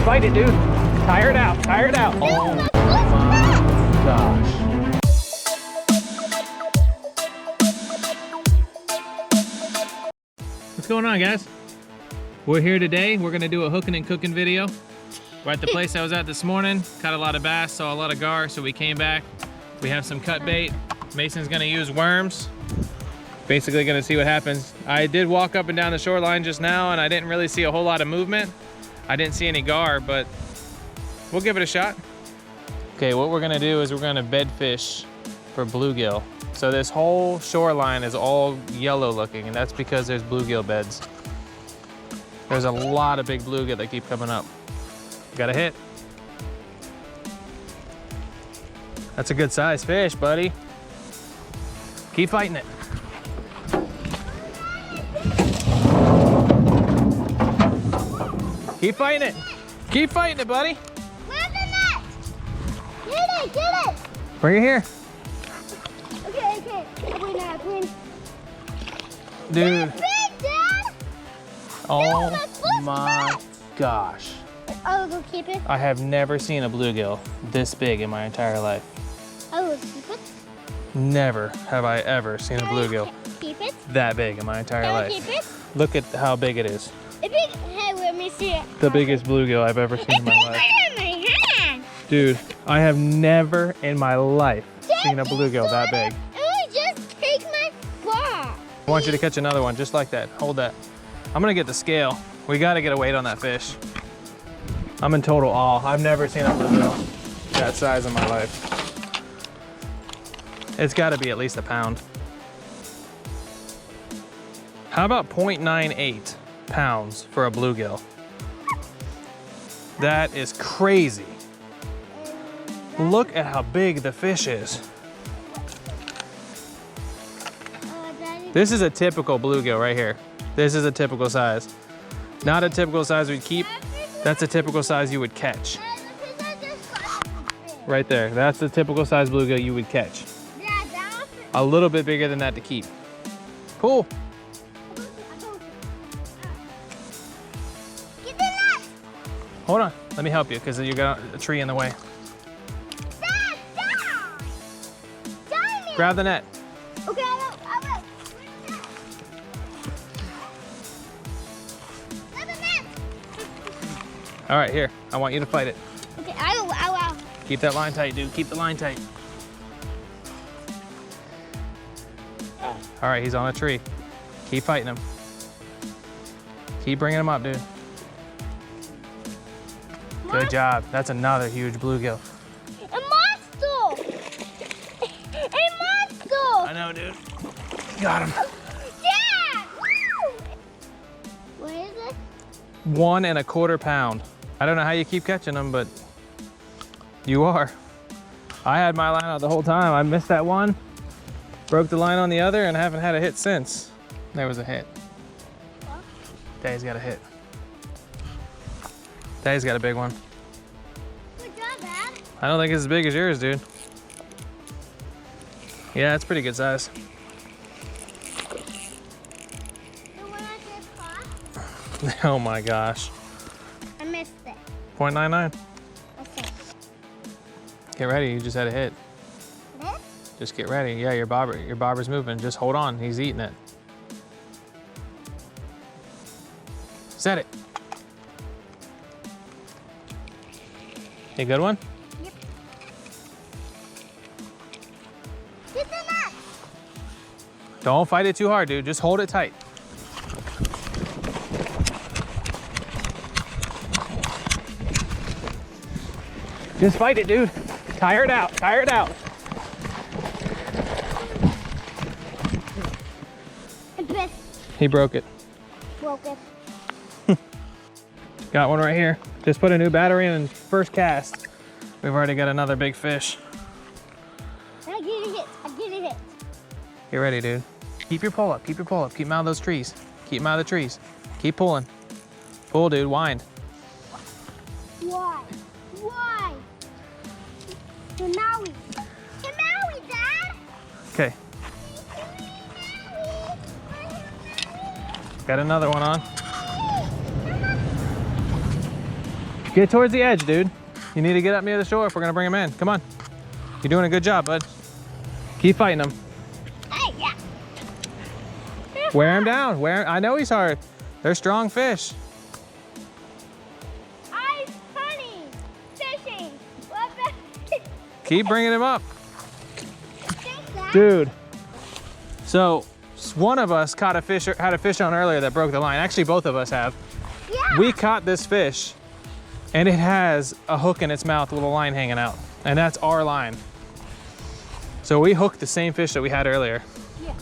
Just fight it, dude. Tire it out, tire it out. Oh my gosh. What's going on, guys? We're here today. We're gonna do a Hookin-N-Cookin video. We're at the place I was at this morning. Caught a lot of bass, saw a lot of gar, so we came back. We have some cut bait. Mason's gonna use worms. Basically gonna see what happens. I did walk up and down the shoreline just now and I didn't really see a whole lot of movement. I didn't see any gar, but we'll give it a shot. Okay, what we're gonna do is we're gonna bed fish for bluegill. So this whole shoreline is all yellow looking, and that's because there's bluegill beds. There's a lot of big bluegill that keep coming up. Got a hit. That's a good size fish, buddy. Keep fighting it. Keep fighting it. Keep fighting it, buddy. Where's the net? Get it, get it. Bring it here. Okay, okay. Queen. Dude. That's big, Dad. Oh Dude, my gosh. I will go keep it. I have never seen a bluegill this big in my entire life. I will keep it. Never have I ever seen a bluegill Keep it. that big in my entire Can I life. keep it? Look at how big it is. It's big. Hey, let me see it. The biggest bluegill I've ever seen in my life. It's bigger than my hand. Dude, I have never in my life seen a Dad, bluegill that big. I just take my bar. I want you to catch another one just like that. Hold that. I'm gonna get the scale. We gotta get a weight on that fish. I'm in total awe. I've never seen a bluegill that size in my life. It's gotta be at least a pound. How about 0.98 pounds for a bluegill? That is crazy. Look at how big the fish is. Daddy. This is a typical bluegill right here. This is a typical size. Not a typical size we'd keep. That's a typical size you would catch. Right there. That's the typical size bluegill you would catch. A little bit bigger than that to keep. Pull. Get the net. Hold on. Let me help you because you got a tree in the way. Dad, Dad. Grab the net. Okay, I will. Grab the net. All right, here. I want you to fight it. Okay, I will. Keep that line tight, dude. Keep the line tight. All right, he's on a tree. Keep fighting him. Keep bringing him up, dude. Good job. That's another huge bluegill. A monster! A monster! I know, dude. Got him. Dad! What is it? 1¼ pound. I don't know how you keep catching them, but you are. I had my line out the whole time. I missed that one, broke the line on the other, and haven't had a hit since. There was a hit. Daddy's got a hit. Daddy's got a big one. Good job, Dad. I don't think it's as big as yours, dude. Yeah, it's pretty good size. The one I just caught, Oh my gosh. I missed it. 0.99. Okay. Get ready, you just had a hit. This? Just get ready. Yeah, your bobber's moving. Just hold on, he's eating it. Set it. A good one? Yep. Get the net. Don't fight it too hard, dude. Just hold it tight. Just fight it, dude. Tire it out, tire it out. I missed. He broke it. Broke it. Got one right here. Just put a new battery in and first cast. We've already got another big fish. I get a hit. I get a hit. Get ready, dude. Keep your pole up, keep your pole up. Keep him out of those trees. Keep him out of the trees. Keep pulling. Pull, dude, wind. Why? Why? To Maui. To Maui, Dad. Okay, got another one on. Get towards the edge, dude. You need to get up near the shore if we're gonna bring them in. Come on. You're doing a good job, bud. Keep fighting them. Hey, yeah. Wear him down. I know he's hard. They're strong fish. I'm hunting, fishing. Keep bringing him up. Dude. So one of us caught a fish, had a fish on earlier that broke the line. Actually, both of us have. Yeah. We caught this fish and it has a hook in its mouth with a line hanging out. And that's our line. So we hooked the same fish that we had earlier. Yeah.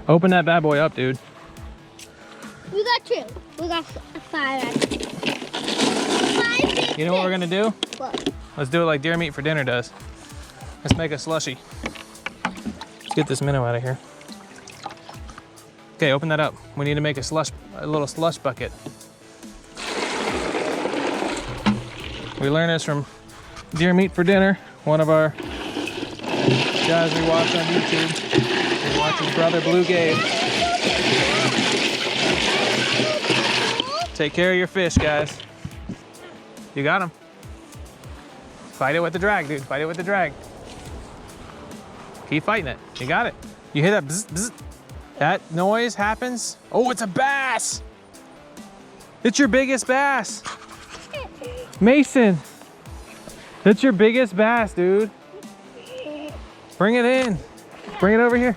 Open that bad boy up, dude. We got 2. We got 5. 5 big You know what we're fish. gonna do? What? Let's do it like deer meat for dinner does. Let's make a slushy. Let's get this minnow out of here. Okay, open that up. We need to make a little slush bucket. We learned this from Deer Meat for Dinner, one of our guys we watch on YouTube. We watch his brother Bluegill. Take care of your fish, guys. You got him. Fight it with the drag, dude. Fight it with the drag. Keep fighting it. You got it. You hear that bzz, bzz. That noise happens. Oh, it's a bass. It's your biggest bass. Mason, that's your biggest bass, dude. Bring it in. Bring it over here.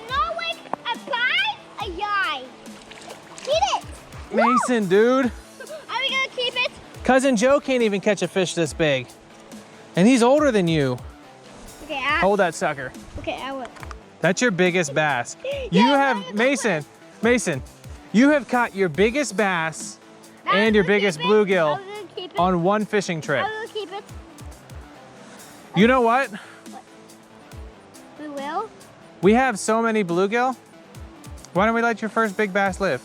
No, like a bite, a yai. Eat it. Mason, dude. Are we gonna keep it? Cousin Joe can't even catch a fish this big. And he's older than you. Okay, Hold that sucker. Okay, I will. That's your biggest bass. You have, Mason, you have caught your biggest bass and your biggest bluegill I'm gonna keep it. on one fishing trip. I'm gonna keep it. You know what? We will. We have so many bluegill. Why don't we let your first big bass live?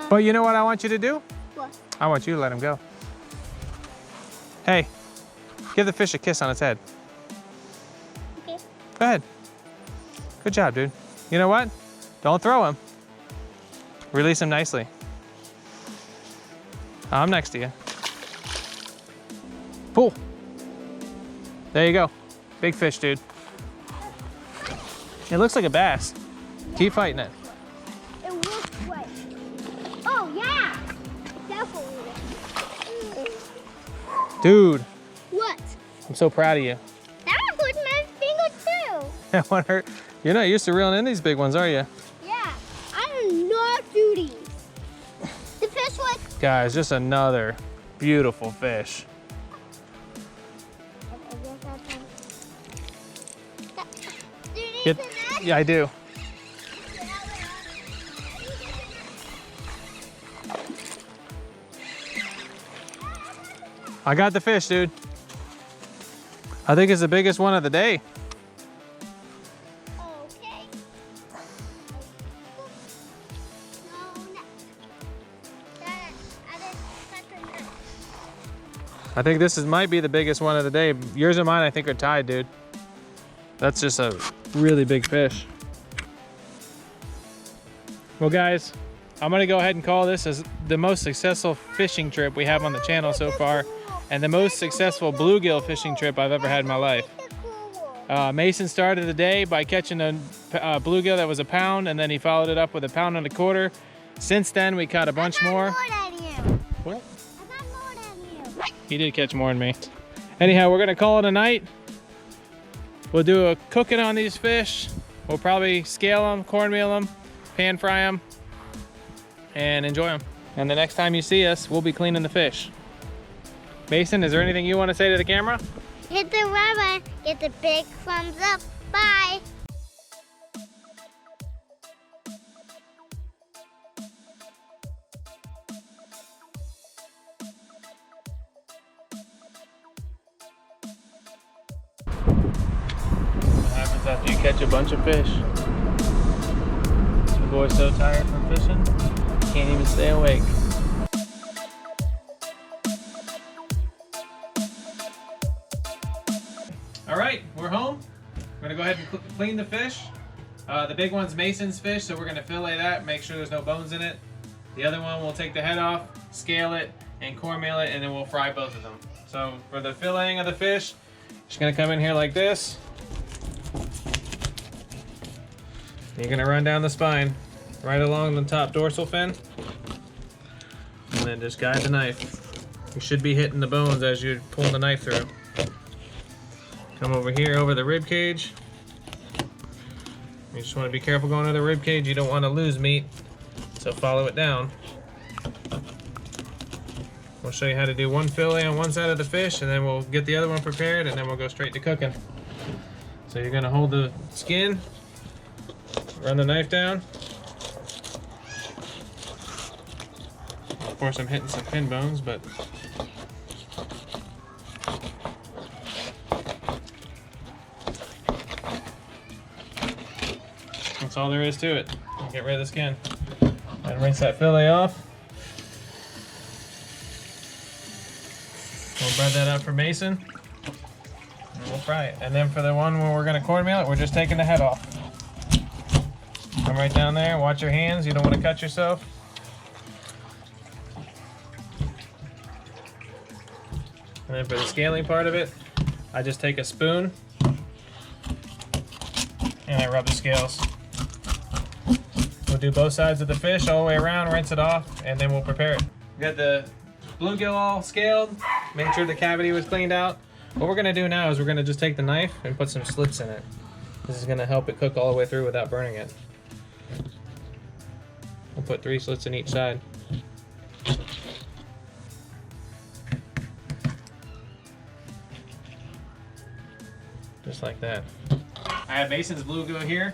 But you know what I want you to do? What? I want you to let him go. Hey, give the fish a kiss on its head. Okay. Go ahead. Good job, dude. You know what? Don't throw him. Release him nicely. I'm next to you. Pull. There you go. Big fish, dude. It looks like a bass. Keep fighting it. It looks like. Oh yeah. Definitely. Dude, What? I'm so proud of you. That one was my finger too. That one hurt. You're not used to reeling in these big ones, are you? Yeah. I do not do these. The fish was. Guys, just another beautiful fish. Do you need Get, the net? yeah, I do. I got the fish, dude. I think it's the biggest one of the day. Okay. No net. I didn't touch the net. I think this might be the biggest one of the day. Yours and mine, I think, are tied, dude. That's just a really big fish. Well, guys, I'm gonna go ahead and call this as the most successful fishing trip we have on the channel so far, and the most successful bluegill fishing trip I've ever had in my life. Mason started the day by catching a bluegill that was a pound, and then he followed it up with a 1.25 pounds. Since then, we caught a bunch more. Than you. What? I got more than you. He did catch more than me. Anyhow, we're gonna call it a night. We'll do a cooking on these fish. We'll probably scale them, cornmeal them, pan fry them, and enjoy them. And the next time you see us, we'll be cleaning the fish. Mason, is there anything you want to say to the camera? Hit the rubber. Get the big thumbs up. Bye. What happens after you catch a bunch of fish? The boy's so tired from fishing, can't even stay awake. All right, we're home. We're gonna go ahead and clean the fish. The big one's Mason's fish, so we're gonna fillet that, make sure there's no bones in it. The other one, we'll take the head off, scale it, and cornmeal it, and then we'll fry both of them. So for the filleting of the fish, just gonna come in here like this. You're gonna run down the spine, right along the top dorsal fin, and then just guide the knife. You should be hitting the bones as you pull the knife through. Come over here over the rib cage. You just want to be careful going over the rib cage. You don't want to lose meat, so follow it down. We'll show you how to do one fillet on one side of the fish, and then we'll get the other one prepared, and then we'll go straight to cooking. So you're gonna hold the skin, run the knife down. Of course, I'm hitting some pin bones, but that's all there is to it. Get rid of the skin. And rinse that fillet off. We'll bread that up for Mason. And we'll fry it. And then for the one where we're gonna cornmeal it, we're just taking the head off. Come right down there, watch your hands, you don't want to cut yourself. And then for the scaling part of it, I just take a spoon and I rub the scales. We'll do both sides of the fish all the way around, rinse it off, and then we'll prepare it. We got the bluegill all scaled, make sure the cavity was cleaned out. What we're gonna do now is we're gonna just take the knife and put some slits in it. This is gonna help it cook all the way through without burning it. We'll put 3 slits in each side. Just like that. I have Mason's bluegill here.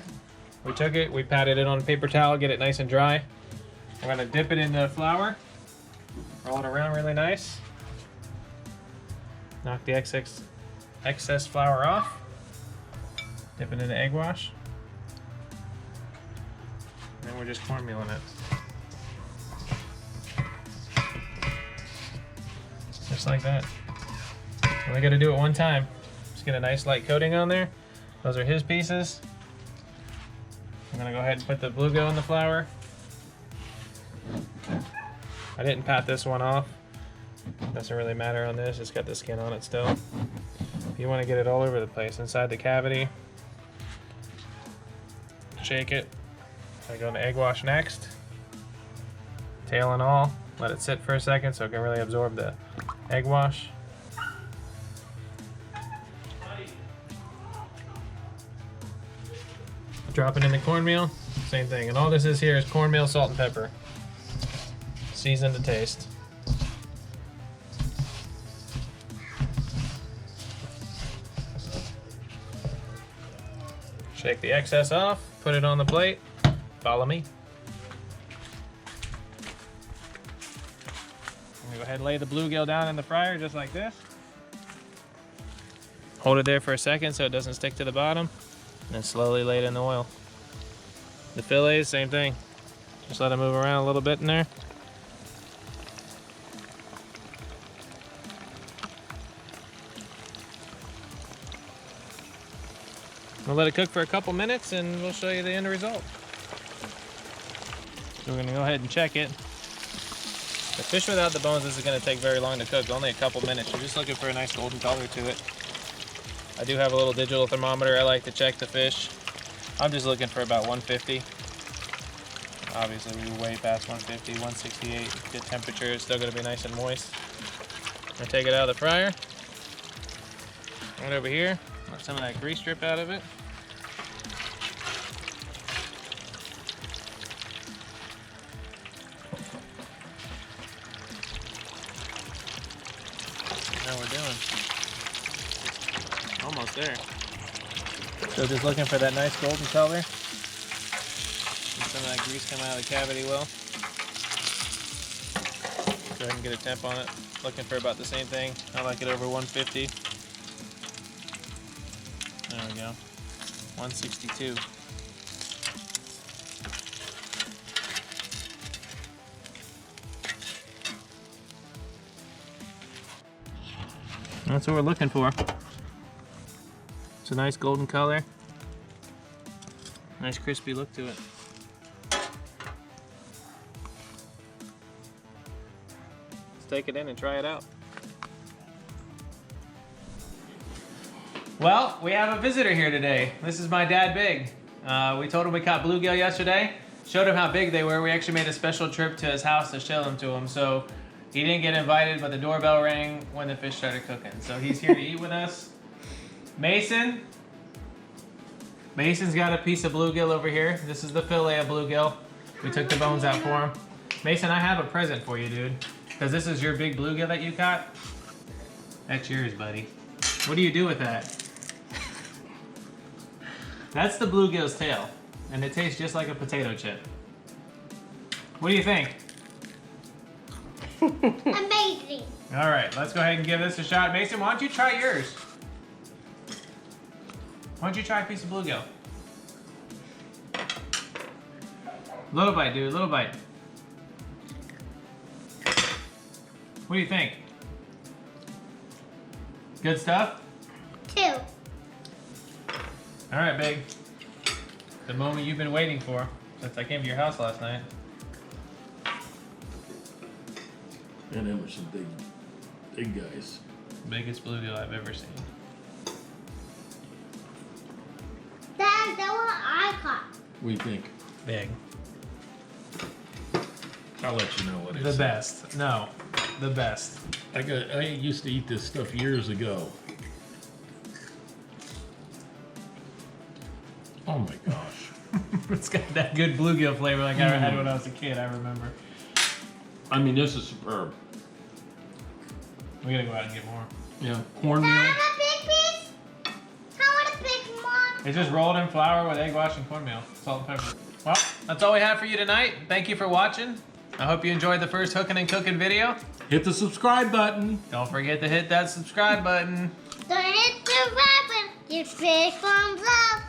We took it, we patted it on a paper towel, get it nice and dry. We're gonna dip it in the flour, roll it around really nice. Knock the excess flour off. Dip it in the egg wash. And then we're just cornmealing it. Just like that. Only gotta do it one time. Just get a nice light coating on there. Those are his pieces. I'm gonna go ahead and put the bluegill in the flour. I didn't pat this one off. Doesn't really matter on this, it's got the skin on it still. You want to get it all over the place, inside the cavity. Shake it. I go to egg wash next. Tail and all. Let it sit for a second so it can really absorb the egg wash. Drop it in the cornmeal, same thing. And all this is here is cornmeal, salt, and pepper. Seasoned to taste. Shake the excess off, put it on the plate. Follow me. I'm gonna go ahead and lay the bluegill down in the fryer just like this. Hold it there for a second so it doesn't stick to the bottom. And then slowly lay it in the oil. The fillets, same thing. Just let it move around a little bit in there. We'll let it cook for a couple minutes and we'll show you the end result. So we're gonna go ahead and check it. The fish without the bones isn't gonna take very long to cook, only a couple minutes. You're just looking for a nice golden color to it. I do have a little digital thermometer. I like to check the fish. I'm just looking for about 150. Obviously we're way past 150, 168. Good temperature, it's still gonna be nice and moist. I'm gonna take it out of the fryer. Right over here, let some of that grease drip out of it. That's how we're doing. Almost there. So just looking for that nice golden color. And some of that grease come out of the cavity well. Go ahead and get a temp on it. Looking for about the same thing. I like it over 150. There we go. 162. That's what we're looking for. It's a nice golden color. Nice crispy look to it. Let's take it in and try it out. Well, we have a visitor here today. This is my dad, Big. We told him we caught bluegill yesterday. Showed him how big they were. We actually made a special trip to his house to show them to him. So he didn't get invited, but the doorbell rang when the fish started cooking. So he's here to eat with us. Mason. Mason's got a piece of bluegill over here. This is the fillet of bluegill. We took the bones out for him. Mason, I have a present for you, dude. Because this is your big bluegill that you caught. That's yours, buddy. What do you do with that? That's the bluegill's tail. And it tastes just like a potato chip. What do you think? Amazing. All right, let's go ahead and give this a shot. Mason, why don't you try yours? Why don't you try a piece of bluegill? Little bite, dude, little bite. What do you think? Good stuff? 2. All right, Big. The moment you've been waiting for since I came to your house last night. And them are some big guys. Biggest bluegill I've ever seen. Dad, that one I caught. What do you think? Big. I'll let you know what it The is. best. No, the best. I used to eat this stuff years ago. Oh my gosh. It's got that good bluegill flavor like I had when I was a kid, I remember. I mean, this is superb. We gotta go out and get more. Yeah, Dad, cornmeal. a big piece? I want a big one. It's just rolled in flour with egg wash and cornmeal, salt and pepper. Well, that's all we have for you tonight. Thank you for watching. I hope you enjoyed the first Hookin'-N-Cookin video. Hit the subscribe button. Don't forget to hit that subscribe button. Don't hit the button. Give big thumbs up.